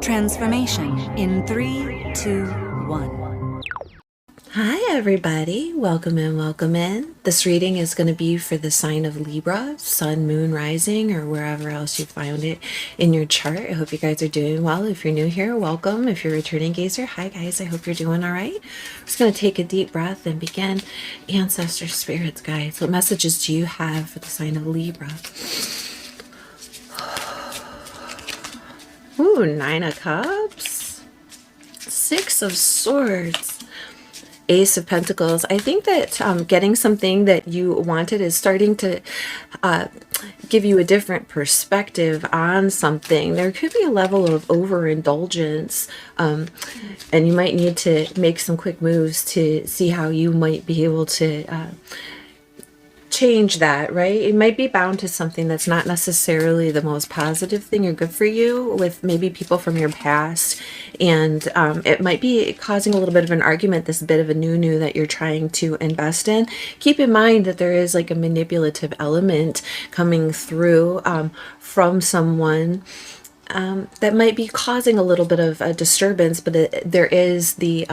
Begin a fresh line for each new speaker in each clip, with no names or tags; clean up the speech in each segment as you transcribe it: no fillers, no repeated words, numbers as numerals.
Transformation in 3, 2, 1.
Hi everybody, welcome in, welcome in. This reading is going to be for the sign of Libra, Sun, Moon, Rising, or wherever else you found it in your chart. I hope you guys are doing well. If you're new here, welcome. If you're a returning gazer, hi guys, I hope you're doing all right. I'm just going to take a deep breath and begin. Ancestor spirits, guys, what messages do you have for the sign of Libra? Ooh, 9 of Cups, 6 of Swords, Ace of Pentacles. I think that getting something that you wanted is starting to give you a different perspective on something. There could be a level of overindulgence, and you might need to make some quick moves to see how you might be able to change that, right? It might be bound to something that's not necessarily the most positive thing or good for you with maybe people from your past, and it might be causing a little bit of an argument, this bit of a new that you're trying to invest in. Keep in mind that there is like a manipulative element coming through from someone that might be causing a little bit of a disturbance, but there is the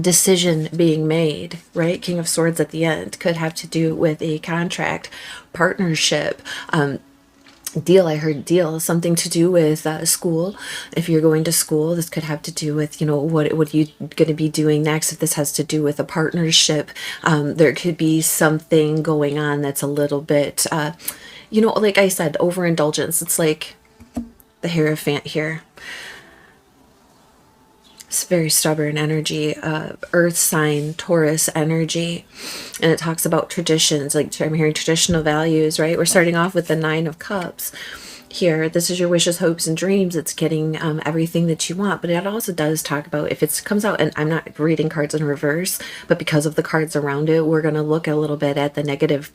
decision being made, right? King of Swords at the end could have to do with a contract, partnership, deal. I heard deal, something to do with school. If you're going to school, this could have to do with, you know, what you going to be doing next. If this has to do with a partnership, there could be something going on that's a little bit, you know, like I said, overindulgence. It's like the Hierophant here. It's very stubborn energy, earth sign, Taurus energy. And it talks about traditions, like I'm hearing traditional values, right? We're starting off with the 9 of Cups here. This is your wishes, hopes, and dreams. It's getting everything that you want. But it also does talk about, if it comes out, and I'm not reading cards in reverse, but because of the cards around it, we're going to look a little bit at the negative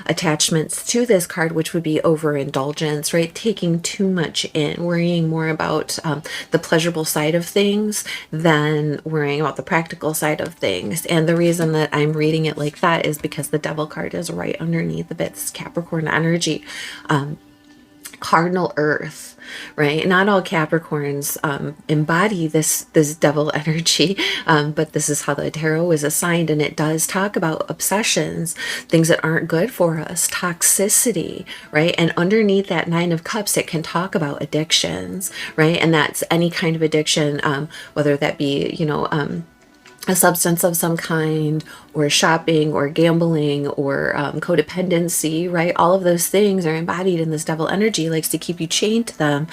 attachments to this card, which would be overindulgence, right? Taking too much in, worrying more about the pleasurable side of things than worrying about the practical side of things. And the reason that I'm reading it like that is because the Devil card is right underneath the bits, Capricorn energy. Cardinal earth, right? Not all Capricorns embody this devil energy, but this is how the tarot is assigned, and it does talk about obsessions, things that aren't good for us, toxicity, right? And underneath that 9 of Cups, it can talk about addictions, right? And that's any kind of addiction, whether that be, you know, a substance of some kind, or shopping, or gambling, or codependency, right? All of those things are embodied in this devil energy, likes to keep you chained to them.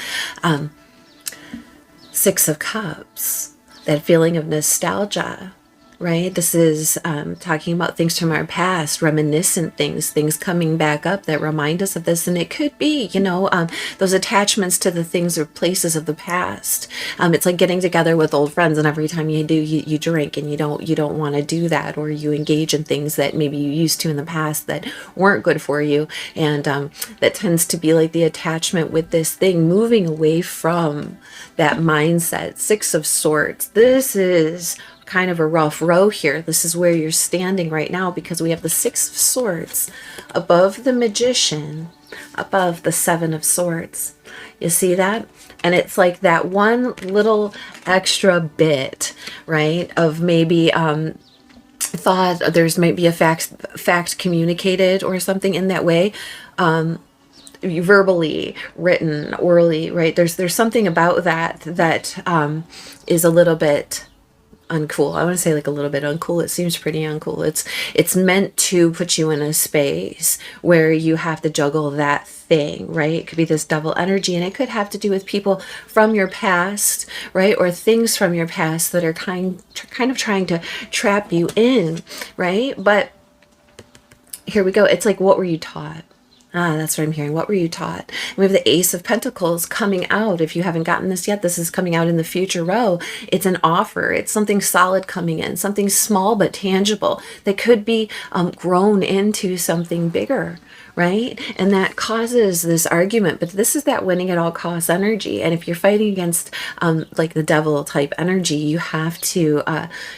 6 of Cups, that feeling of nostalgia, right? This is talking about things from our past, reminiscent things coming back up that remind us of this. And it could be, you know, those attachments to the things or places of the past. It's like getting together with old friends, and every time you do, you drink, and you don't want to do that, or you engage in things that maybe you used to in the past that weren't good for you. And that tends to be like the attachment with this thing, moving away from that mindset. 6 of Swords. This is kind of a rough row here. This is where you're standing right now, because we have the 6 of Swords above the Magician, above the 7 of Swords. You see that? And it's like that one little extra bit, right, of maybe thought, there's maybe a fact communicated or something in that way, verbally, written, orally, right? There's something about that is a little bit uncool. I want to say like a little bit uncool. It seems pretty uncool. It's meant to put you in a space where you have to juggle that thing, right? It could be this double energy, and it could have to do with people from your past, right? Or things from your past that are kind of trying to trap you in, right? But here we go. It's like, what were you taught? That's what I'm hearing. What were you taught? And we have the Ace of Pentacles coming out. If you haven't gotten this yet, this is coming out in the future row. It's an offer. It's something solid coming in, something small but tangible that could be grown into something bigger, right? And that causes this argument. But this is that winning at all costs energy. And if you're fighting against like the devil type energy, you have to,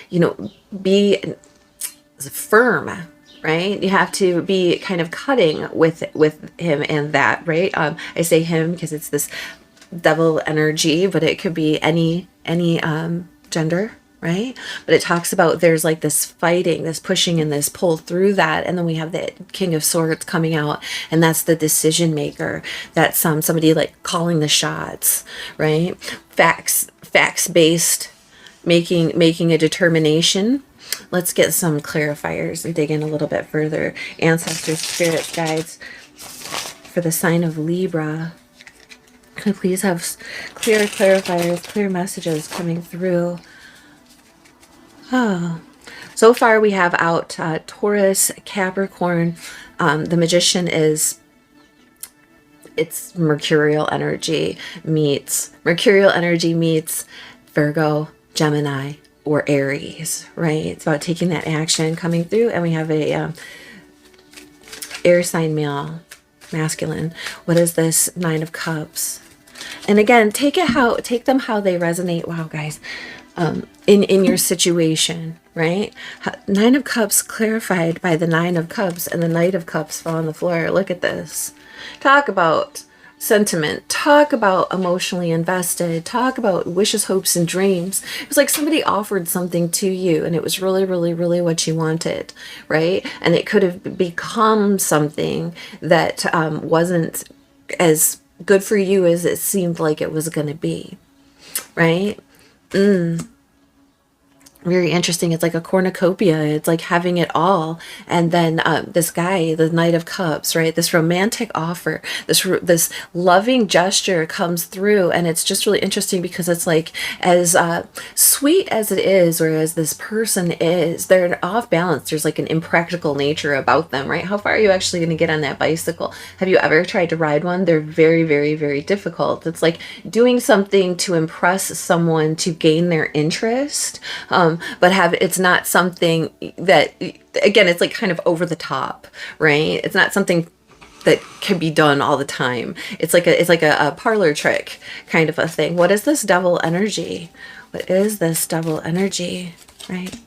you know, be firm, right? You have to be kind of cutting with him and that, right? I say him because it's this devil energy, but it could be any gender, right? But it talks about there's like this fighting, this pushing, and this pull through that. And then we have the King of Swords coming out, and that's the decision maker. That's somebody like calling the shots, right? Facts based, making a determination. Let's get some clarifiers and dig in a little bit further. Ancestors, spirits, guides for the sign of Libra. Can I please have clear clarifiers, clear messages coming through? Oh, so far we have out Taurus, Capricorn. The Magician it's Mercurial energy meets Virgo, Gemini, or Aries, right? It's about taking that action coming through. And we have a air sign male, masculine. What is this? Nine of Cups. And again, take them how they resonate. Wow, guys. In your situation, right? Nine of Cups clarified by the Nine of Cups, and the Knight of Cups fell on the floor. Look at this. Talk about sentiment. Talk about emotionally invested. Talk about wishes, hopes, and dreams. It was like somebody offered something to you, and it was really, really, really what you wanted, right? And it could have become something that wasn't as good for you as it seemed like it was going to be, right? Very interesting. It's like a cornucopia. It's like having it all. And then this guy, the Knight of Cups, right? This romantic offer, this loving gesture comes through. And it's just really interesting because it's like as sweet as it is, or as this person is, they're off balance. There's like an impractical nature about them, right? How far are you actually going to get on that bicycle? Have you ever tried to ride one? They're very, very, very difficult. It's like doing something to impress someone to gain their interest. But it's not something that, again, it's like kind of over the top, right? It's not something that can be done all the time. It's like a parlor trick kind of a thing. What is this devil energy? What is this devil energy, right?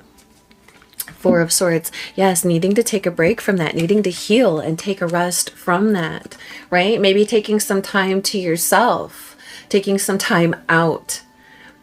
Four of Swords. Yes, needing to take a break from that, needing to heal and take a rest from that, right? Maybe taking some time to yourself, taking some time out.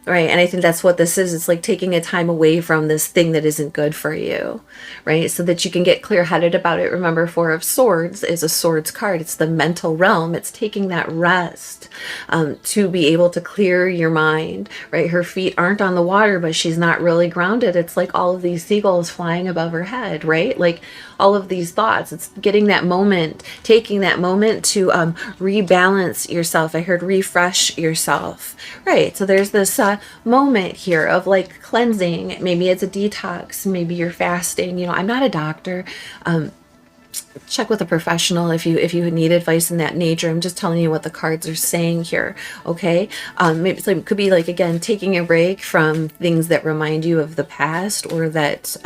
Right. And I think that's what this is. It's like taking a time away from this thing that isn't good for you. Right. So that you can get clear headed about it. Remember, Four of Swords is a swords card. It's the mental realm. It's taking that rest to be able to clear your mind. Right. Her feet aren't on the water, but she's not really grounded. It's like all of these seagulls flying above her head. Right. Like all of these thoughts. It's getting that moment, taking that moment to rebalance yourself. I heard refresh yourself. Right. So there's this moment here of like cleansing. Maybe it's a detox. Maybe you're fasting. You know, I'm not a doctor. Check with a professional if you need advice in that nature. I'm just telling you what the cards are saying here. Okay. Maybe it could be like, again, taking a break from things that remind you of the past, or that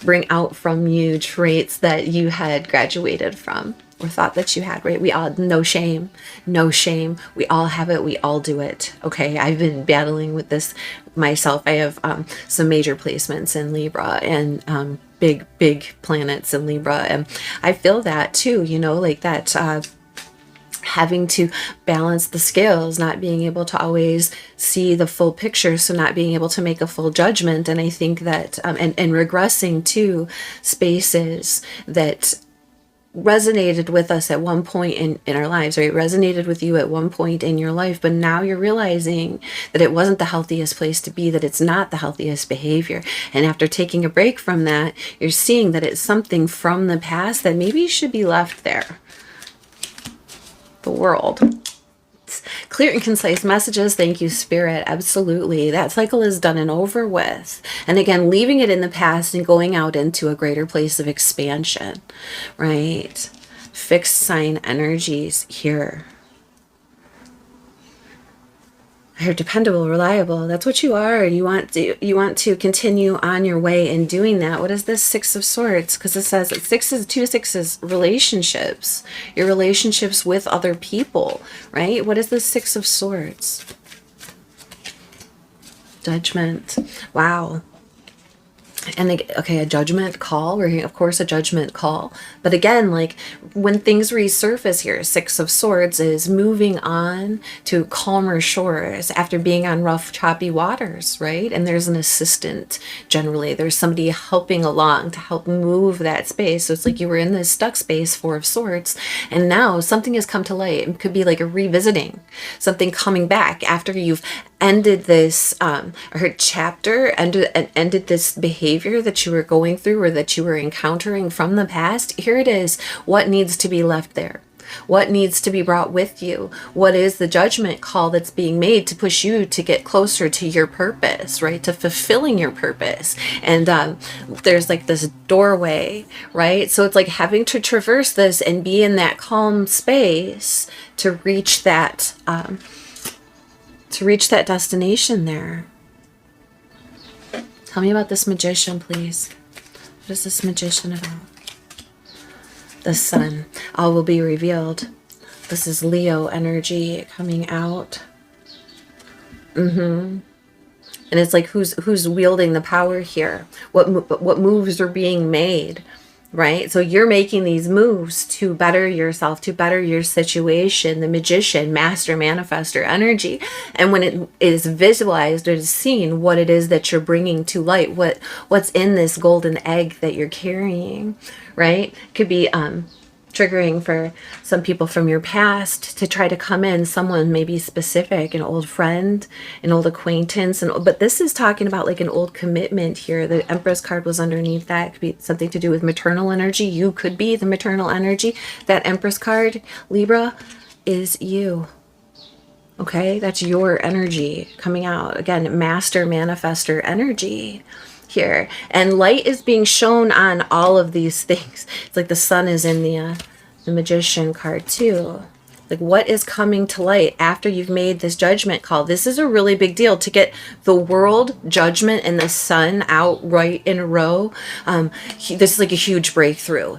bring out from you traits that you had graduated from or thought that you had, right? We all, no shame. We all have it. We all do it. Okay. I've been battling with this myself. I have some major placements in Libra, and big planets in Libra. And I feel that too, you know, like that, having to balance the scales, not being able to always see the full picture, so not being able to make a full judgment. And I think that, and regressing to spaces that resonated with us at one point in our lives, right? Resonated with you at one point in your life, but now you're realizing that it wasn't the healthiest place to be, that it's not the healthiest behavior. And after taking a break from that, you're seeing that it's something from the past that maybe should be left there. The World. Clear and concise messages. Thank you, Spirit. Absolutely. That cycle is done and over with. And again, leaving it in the past and going out into a greater place of expansion, right? Fixed sign energies here. I heard dependable, reliable. That's what you are. And you want to continue on your way in doing that. What is this Six of Swords? Because it says that two sixes, relationships, your relationships with other people, right? What is this Six of Swords? Judgment. Wow. And okay, a judgment call. We're hearing, of course, a judgment call. But again, like when things resurface here, Six of Swords is moving on to calmer shores after being on rough, choppy waters, right? And there's an assistant generally. There's somebody helping along to help move that space. So it's like you were in this stuck space, Four of Swords, and now something has come to light. It could be like a revisiting, something coming back after you've ended this chapter, ended this behavior that you were going through or that you were encountering from the past. Here it is. What needs to be left there? What needs to be brought with you? What is the judgment call that's being made to push you to get closer to your purpose, right? To fulfilling your purpose. And there's like this doorway, right? So it's like having to traverse this and be in that calm space to reach that destination there. Tell me about this Magician, please. What is this Magician about? The Sun. All will be revealed. This is Leo energy coming out. And it's like who's wielding the power here? What moves are being made? Right? So you're making these moves to better yourself, to better your situation, the Magician, master manifester energy. And when it is visualized, it is seen what it is that you're bringing to light, what's in this golden egg that you're carrying, right? Could be triggering for some people from your past to try to come in, someone maybe specific, an old friend, an old acquaintance, but this is talking about like an old commitment here. The Empress card was underneath that. It could be something to do with maternal energy. You could be the maternal energy. That Empress card, Libra, is you. Okay, that's your energy coming out. Again, master manifester energy here, and light is being shown on all of these things. It's like the Sun is in the Magician card too. Like what is coming to light after you've made this judgment call? This is a really big deal to get the world, judgment, and the Sun out right in a row. This is like a huge breakthrough.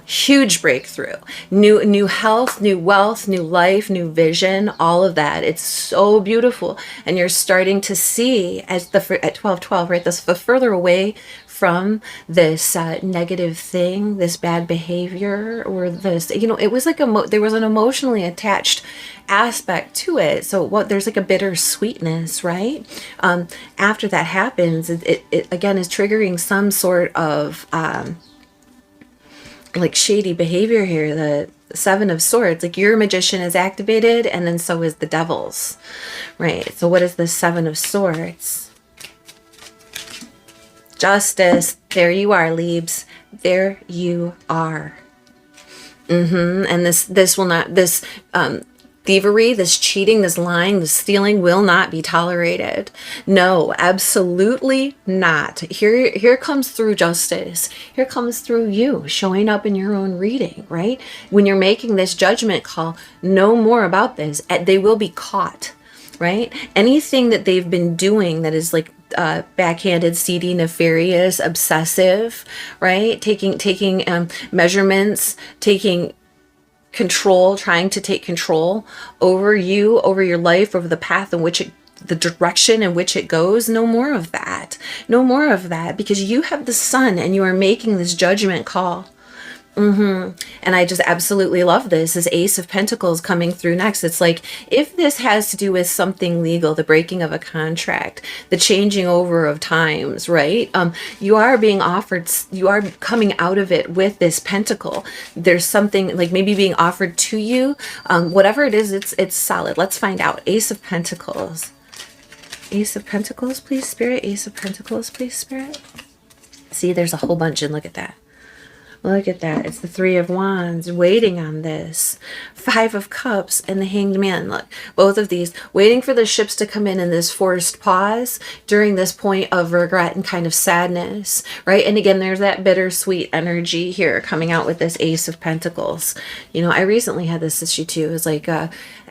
New health, new wealth, new life, new vision, all of that. It's so beautiful. And you're starting to see at 12:12, right? This the further away from this negative thing, this bad behavior, or this, it was like there was an emotionally attached aspect to it. So there's like a bitter sweetness, right? After that happens, it again is triggering some sort of like shady behavior here. The Seven of Swords, like your Magician is activated, and then so is the Devil's, right? So what is the Seven of Swords? Justice. There you are, Libs. There you are. And this will not, this thievery, this cheating, this lying, this stealing will not be tolerated. No, absolutely not. Here comes through justice. Here comes through you showing up in your own reading, right? When you're making this judgment call, know more about this. They will be caught, right? Anything that they've been doing that is like backhanded, seedy, nefarious, obsessive, right? Taking measurements, taking control, trying to take control over you, over your life, over the path in which the direction in which it goes. No more of that. No more of that, because you have the Sun and you are making this judgment call. And I just absolutely love this Ace of Pentacles coming through next. It's like, if this has to do with something legal, the breaking of a contract, the changing over of times, right? You are being offered, you are coming out of it with this pentacle. There's something like maybe being offered to you. Whatever it is, it's solid. Let's find out. Ace of Pentacles. Ace of Pentacles, please, Spirit. Ace of Pentacles, please, Spirit. See, there's a whole bunch, and look at that. Look at that. It's the Three of Wands waiting on this. Five of Cups and the Hanged Man. Look, both of these waiting for the ships to come in this forced pause during this point of regret and kind of sadness, right? And again, there's that bittersweet energy here coming out with this Ace of Pentacles. I recently had this issue too. It was like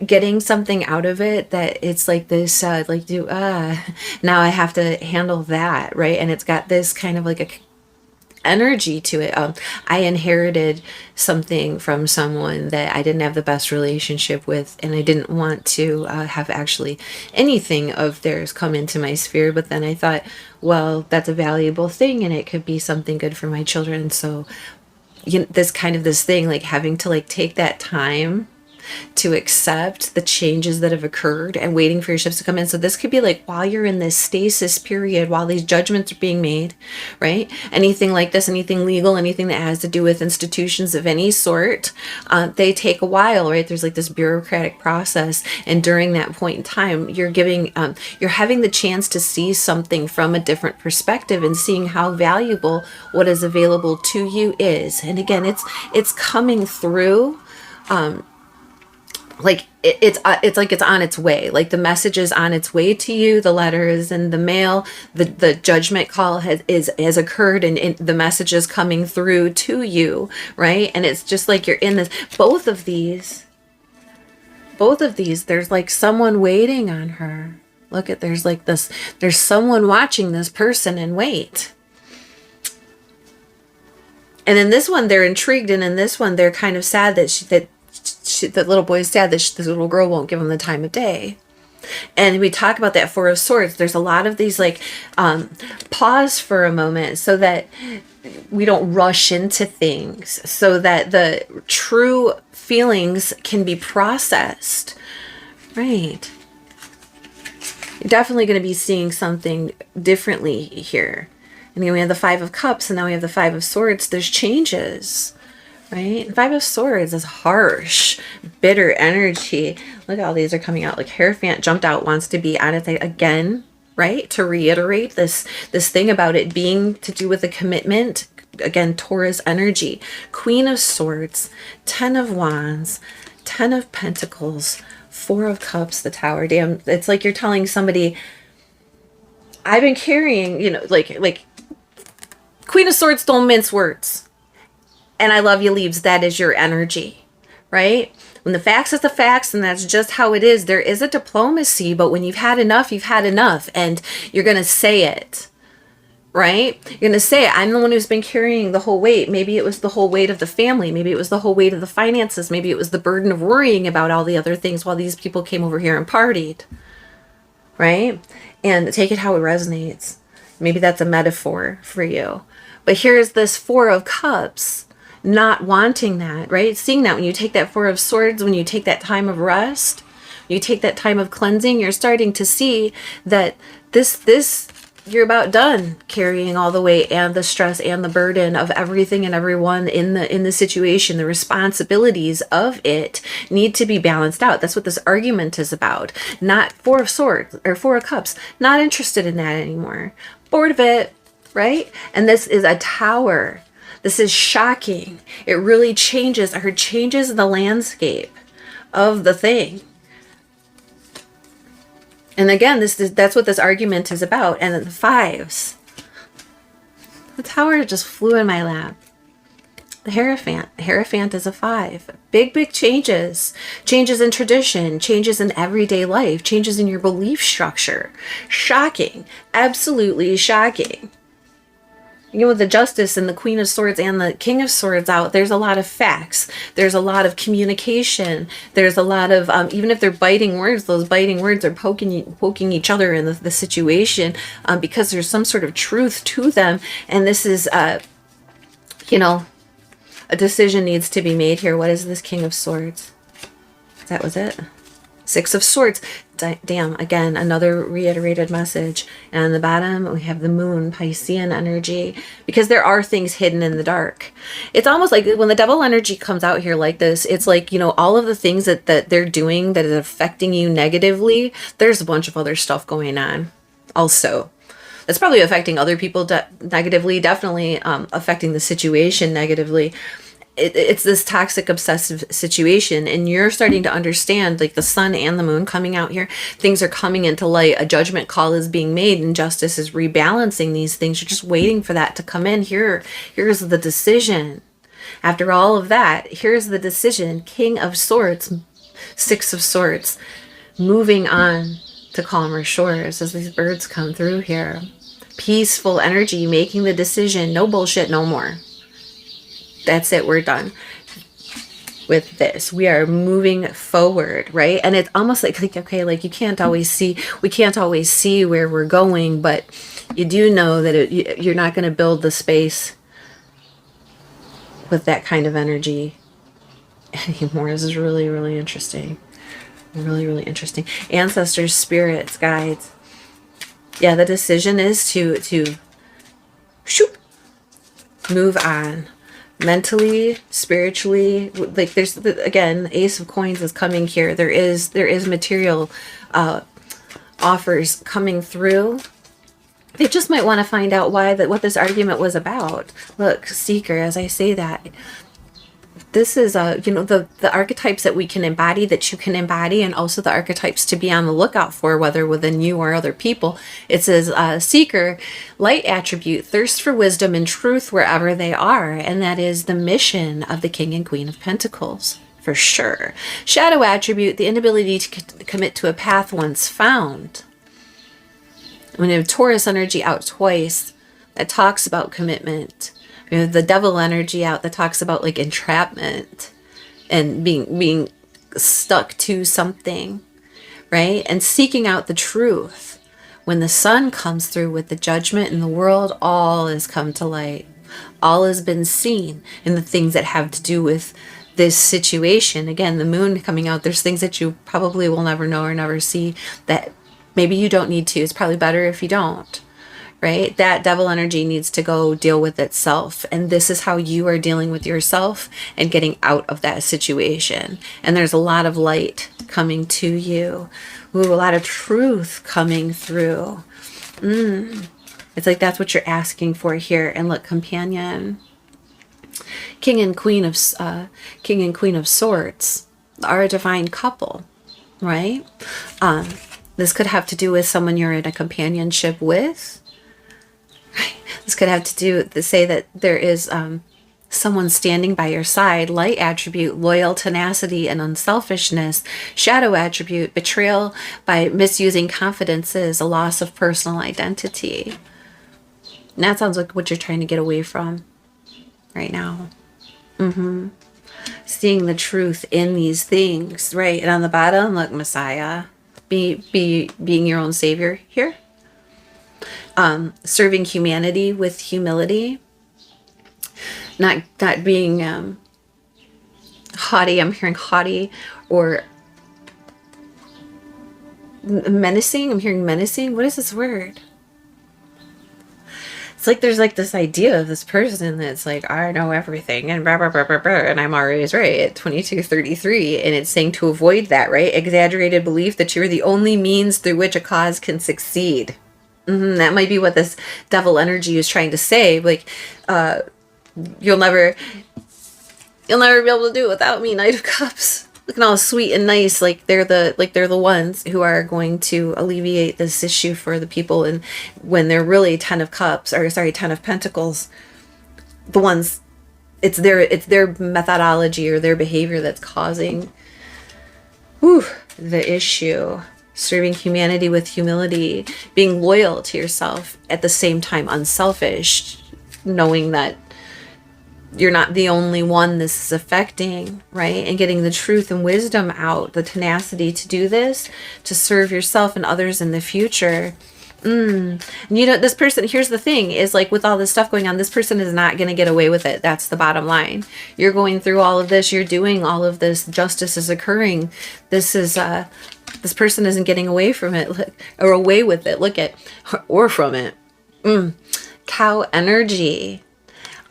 getting something out of it that it's like this, now I have to handle that, right? And it's got this kind of like energy to it. I inherited something from someone that I didn't have the best relationship with, and I didn't want to have actually anything of theirs come into my sphere. But then I thought, well, that's a valuable thing, and it could be something good for my children. So, this thing, like having to like take that time to accept the changes that have occurred and waiting for your ships to come in. So this could be like while you're in this stasis period, while these judgments are being made, right? Anything like this, anything legal, anything that has to do with institutions of any sort, they take a while, right? There's like this bureaucratic process. And during that point in time, you're having the chance to see something from a different perspective and seeing how valuable what is available to you is. And again, it's coming through, like it's like it's on its way. Like the message is on its way to you. The letter is in the mail. The judgment call has occurred, and the message is coming through to you, right? And it's just like you're in this. Both of these. There's like someone waiting on her. Look at there's like this. There's someone watching this person and wait. And in this one, they're intrigued, and in this one, they're kind of sad that the little boy is sad that this little girl won't give him the time of day. And we talk about that Four of Swords. There's a lot of these like pause for a moment so that we don't rush into things, so that the true feelings can be processed. Right. You're definitely going to be seeing something differently here. And then we have the Five of Cups, and now we have the Five of Swords. There's changes. Right? Five of Swords is harsh, bitter energy. Look at all these are coming out. Like Hierophant jumped out, wants to be on it again, right? To reiterate this thing about it being to do with a commitment. Again, Taurus energy. Queen of Swords, 10 of Wands, 10 of Pentacles, 4 of Cups, the Tower. Damn, it's like you're telling somebody, I've been carrying, like Queen of Swords don't mince words. And I love you, Leaves. That is your energy, right? When the facts is the facts, and that's just how it is. There is a diplomacy, but when you've had enough, you've had enough. And you're going to say it, right? You're going to say it. I'm the one who's been carrying the whole weight. Maybe it was the whole weight of the family. Maybe it was the whole weight of the finances. Maybe it was the burden of worrying about all the other things while these people came over here and partied, right? And take it how it resonates. Maybe that's a metaphor for you. But here's this Four of Cups. Not wanting that, right? Seeing that when you take that Four of Swords, when you take that time of rest, you take that time of cleansing, you're starting to see that this you're about done carrying all the weight and the stress and the burden of everything and everyone in the situation. The responsibilities of it need to be balanced out. That's what this argument is about. Not Four of Swords or Four of Cups. Not interested in that anymore. Bored of it, right? And this is a Tower. This is shocking. It really changes the landscape of the thing. And again, that's what this argument is about. And the fives. The Tower just flew in my lap. The Hierophant. The Hierophant is a 5. Big changes. Changes in tradition. Changes in everyday life. Changes in your belief structure. Shocking. Absolutely shocking. With the Justice and the Queen of Swords and the King of Swords out, there's a lot of facts. There's a lot of communication. There's a lot of, even if they're biting words, those biting words are poking each other in the situation because there's some sort of truth to them. And this is, a decision needs to be made here. What is this King of Swords? That was it. 6 of Swords. Damn, again, another reiterated message. And on the bottom, we have the Moon, Piscean energy, because there are things hidden in the dark. It's almost like when the Devil energy comes out here like this, it's like, all of the things that they're doing that is affecting you negatively, there's a bunch of other stuff going on also. That's probably affecting other people negatively, definitely affecting the situation negatively. It's this toxic obsessive situation, and you're starting to understand, like the Sun and the Moon coming out here, things are coming into light. A judgment call is being made, and justice is rebalancing these things. You're just waiting for that to come in. Here's the decision. After all of that, here's the decision. King of Swords, 6 of Swords, moving on to calmer shores as these birds come through here. peaceful energy, making the decision, no bullshit, no more. That's it, we're done with this. We are moving forward, right? And it's almost like okay, like we can't always see where we're going, but you do know that you're not going to build the space with that kind of energy anymore. This is really, really interesting. Really, really interesting. Ancestors, spirits, guides. Yeah, the decision is to shoop, move on. Mentally, spiritually, like there's, again, Ace of Coins is coming here. There is material offers coming through. They just might want to find out what this argument was about. Look, Seeker, as I say that, this is the archetypes that we can embody, that you can embody, and also the archetypes to be on the lookout for, whether within you or other people. It says Seeker, light attribute, thirst for wisdom and truth wherever they are, and that is the mission of the King and Queen of Pentacles, for sure. Shadow attribute, the inability to commit to a path once found. When you have Taurus energy out twice, that talks about commitment. We have the Devil energy out that talks about like entrapment and being stuck to something, right? And seeking out the truth. When the Sun comes through with the Judgment in the world, all has come to light. All has been seen in the things that have to do with this situation. Again, the Moon coming out, there's things that you probably will never know or never see that maybe you don't need to. It's probably better if you don't. Right? That Devil energy needs to go deal with itself. And this is how you are dealing with yourself and getting out of that situation. And there's a lot of light coming to you. Ooh, a lot of truth coming through. It's like that's what you're asking for here. And look, Companion. King and Queen of Swords are a divine couple. Right? This could have to do with someone you're in a companionship with. This could have to do to say that there is someone standing by your side. Light attribute, loyal tenacity and unselfishness. Shadow attribute, betrayal by misusing confidences, a loss of personal identity. And that sounds like what you're trying to get away from right now. Seeing the truth in these things, right? And on the bottom, look, Messiah, being your own savior here. Serving humanity with humility, not being haughty. I'm hearing haughty or menacing. I'm hearing menacing. What is this word? It's like there's like this idea of this person that's like, I know everything and blah, blah, blah, blah, blah, and I'm always right at 2233. And it's saying to avoid that, right? Exaggerated belief that you're the only means through which a cause can succeed. That might be what this Devil energy is trying to say. Like, you'll never be able to do it without me. Knight of Cups, looking all sweet and nice, like they're the ones who are going to alleviate this issue for the people. And when they're really Ten of Pentacles, the ones, it's their methodology or their behavior that's causing the issue. Serving humanity with humility, being loyal to yourself, at the same time unselfish, knowing that you're not the only one this is affecting, right? And getting the truth and wisdom out, the tenacity to do this, to serve yourself and others in the future. And this person, here's the thing, is like with all this stuff going on, this person is not going to get away with it. That's the bottom line. You're going through all of this, you're doing all of this, justice is occurring. This person isn't getting away from it, or away with it. Look at, or from it. Cow energy,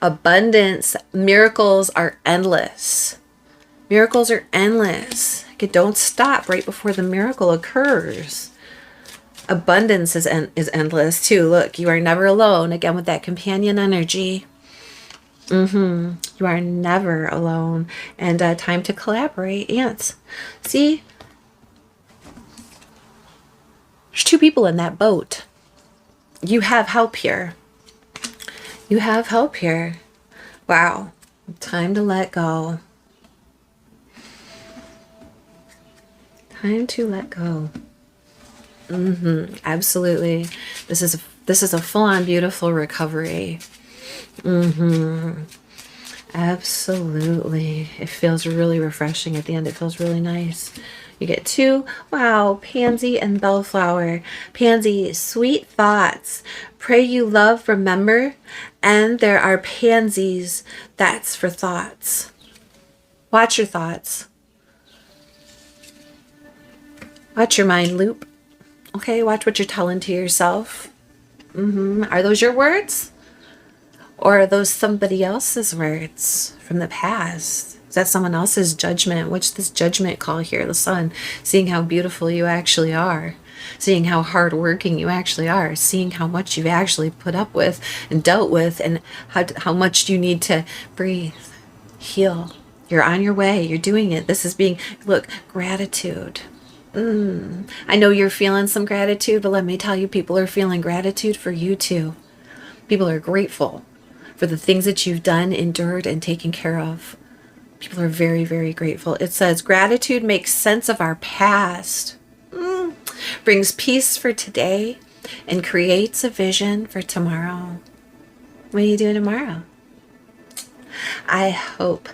abundance, miracles are endless. Miracles are endless. Don't stop right before the miracle occurs. Abundance is endless too. Look, you are never alone. Again, with that Companion energy. You are never alone. And time to collaborate. Ants. See? There's two people in that boat. You have help here. You have help here. Wow. Time to let go. Time to let go. Absolutely. This is This is a full-on beautiful recovery. Absolutely. It feels really refreshing at the end. It feels really nice. You get 2. Wow, Pansy and Bellflower. Pansy, sweet thoughts. Pray you love, remember. And there are pansies. That's for thoughts. Watch your thoughts. Watch your mind loop. Okay, watch what you're telling to yourself. Are those your words? Or are those somebody else's words from the past? Is that someone else's judgment? What's this judgment call here? The sun, seeing how beautiful you actually are, seeing how hardworking you actually are, seeing how much you've actually put up with and dealt with, and how much you need to breathe, heal. You're on your way. You're doing it. This is being, look, gratitude. I know you're feeling some gratitude, but let me tell you, people are feeling gratitude for you too. People are grateful for the things that you've done, endured, and taken care of. People are very, very grateful. It says, gratitude makes sense of our past, brings peace for today, and creates a vision for tomorrow. What are you doing tomorrow? I hope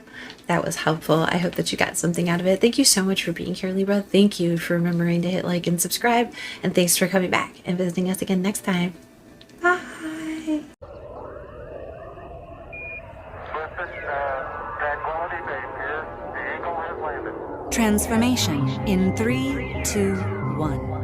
that was helpful. I hope that you got something out of it. Thank you so much for being here, Libra. Thank you for remembering to hit like and subscribe. And thanks for coming back and visiting us again next time. Bye.
Transformation in 3, 2, 1.